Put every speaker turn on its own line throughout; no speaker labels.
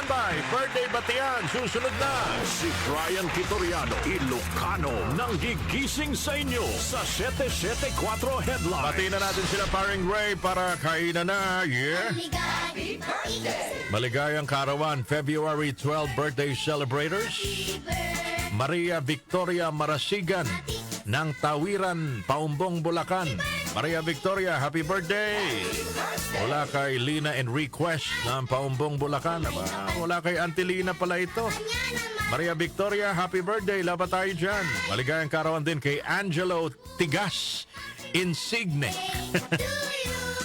standby. Birthday batian. Susunod na. Si Brian Kitoriano, Ilocano, nang gigising sa inyo sa 774 Headlines. Batiin na natin sila, paring Ray, para kainan na. Yeah.
Happy birthday!
Maligayang karawan, February 12 birthday celebrators. Maria Victoria Marasigan ng Tawiran, Paumbong, Bulacan. Maria Victoria, happy birthday! Wala kay Lina and Request ng Paumbong, Bulacan. Wala kay Auntie Lina pala ito. Maria Victoria, happy birthday! Laba tayo dyan. Maligayang karawan din kay Angelo Tigas Insigne.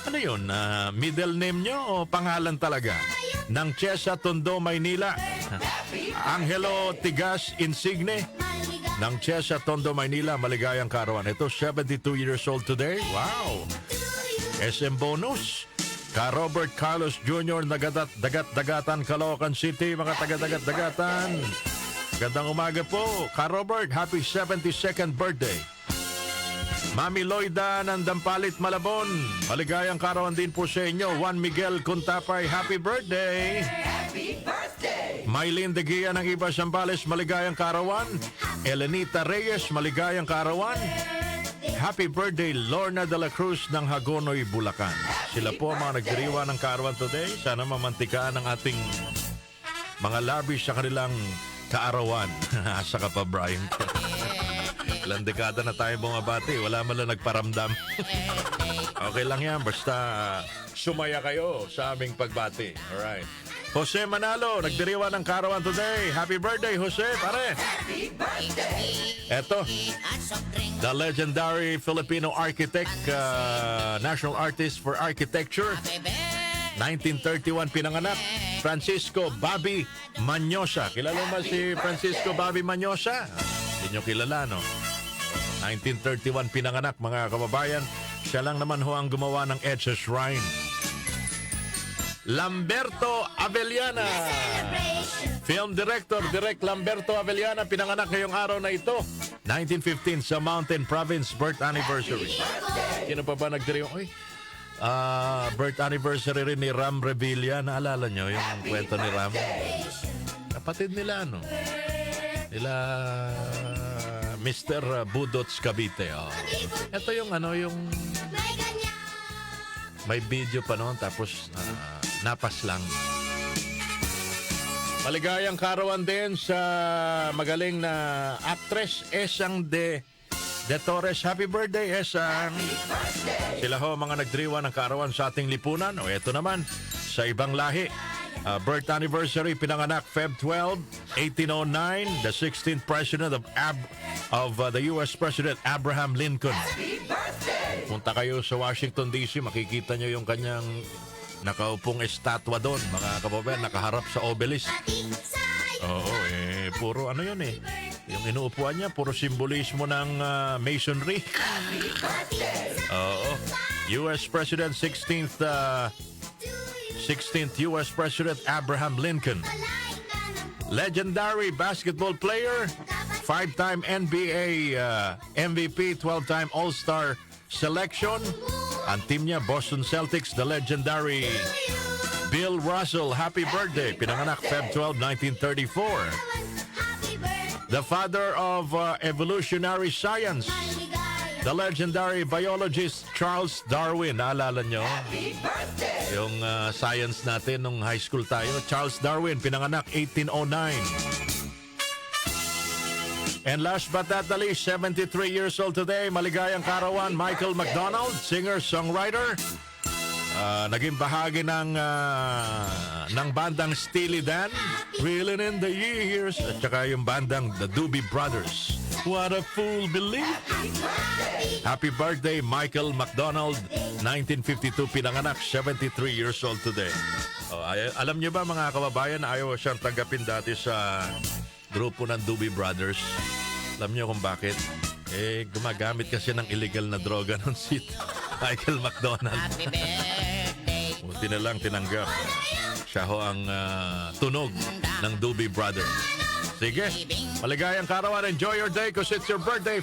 Ano yun? Middle name nyo o pangalan talaga? Ng Chesa, Tondo, Maynila. Angelo Tigas Insigne ng Chesa, Tondo, Maynila. Maligayang karawan. Ito, 72 years old today. Wow! SM bonus. Ka Robert Carlos Jr. Dagat-Dagatan, Caloocan City. Mga taga-Dagat-Dagatan. Gandang umaga po. Ka Robert, happy 72nd birthday. Mami Loida ng Dampalit, Malabon. Maligayang karawan din po sa inyo. Juan Miguel Contapay, happy birthday!
Happy birthday!
Maylin de Gia ng Iba Zambales, maligayang karawan. Elenita Reyes, maligayang karawan. Happy birthday, Lorna de la Cruz ng Hagonoy, Bulacan. Sila po ang mga nagdiriwa ng karawan today. Sana mamantikaan ang ating mga labi sa kanilang kaarawan. Asa ka pa, Brian? Ilang dekada na tayo bumabati, wala man lang nagparamdam. Okay lang yan, basta sumaya kayo sa aming pagbati. Alright. Jose Manalo, nagdiriwa ng karawan today. Happy birthday, Jose, pare.
Happy birthday!
Eto, the legendary Filipino architect, national artist for architecture. 1931 pinanganak, Francisco Bobby Manyosa. Kilala mo si Francisco Bobby Manyosa? Hindi nyo kilala, no? 1931 pinanganak, mga kababayan. Siya lang naman ho ang gumawa ng EDSA Shrine. Lamberto Avellana. Film director, Direk Lamberto Avellana, pinanganak ngayong araw na ito. 1915 sa Mountain Province, birth anniversary. Sino pa ba nagdiriwang? Birth anniversary rin ni Ram Revilla. Naalala nyo yung kwento ni Ram? Kapatid nila, ano? Nila Mr. Budots Cavite. Oh. Ito yung ano, yung may video pa noon, tapos napas lang. Maligayang karawan din sa magaling na actress Esang de Torres. Happy birthday, Esang! Sila ho mga nagdiriwa ng karawan sa ating lipunan. O eto naman, sa ibang lahi. Birth anniversary, pinanganak Feb 12, 1809, the 16th president of the U.S. President Abraham Lincoln. Punta kayo sa Washington, D.C., makikita nyo yung kanyang nakaupong estatwa doon, mga kababayan, nakaharap sa obelisk. Oo, puro ano yun yung inuupuan niya, puro simbolismo ng masonry. Oo, U.S. President, 16th U.S. President Abraham Lincoln. Legendary basketball player, 5-time NBA MVP, 12-time All-Star selection. Ang team niya, Boston Celtics, the legendary Bill Russell. Happy birthday. Pinanganak Feb 12, 1934. The father of evolutionary science, the legendary biologist Charles Darwin. Naalala nyo? Yung science natin nung high school tayo. Charles Darwin, pinanganak 1809. And last but not the least, 73 years old today, maligayang karawan, Michael McDonald, singer-songwriter. Naging bahagi ng bandang Steely Dan, Reelin' in the Years, at saka yung bandang The Doobie Brothers. What a fool believe. Happy birthday, Michael McDonald, 1952 pinanganak, 73 years old today. Alam niyo ba, mga kababayan, ayaw siyang tanggapin dati sa grupo ng Doobie Brothers. Alam niyo kung bakit? Gumagamit kasi ng illegal na droga nun si Michael McDonald.
Happy birthday.
Buti na lang tinanggap. Siya ho ang tunog ng Doobie Brothers. Sige, maligayang karawan. Enjoy your day because it's your birthday.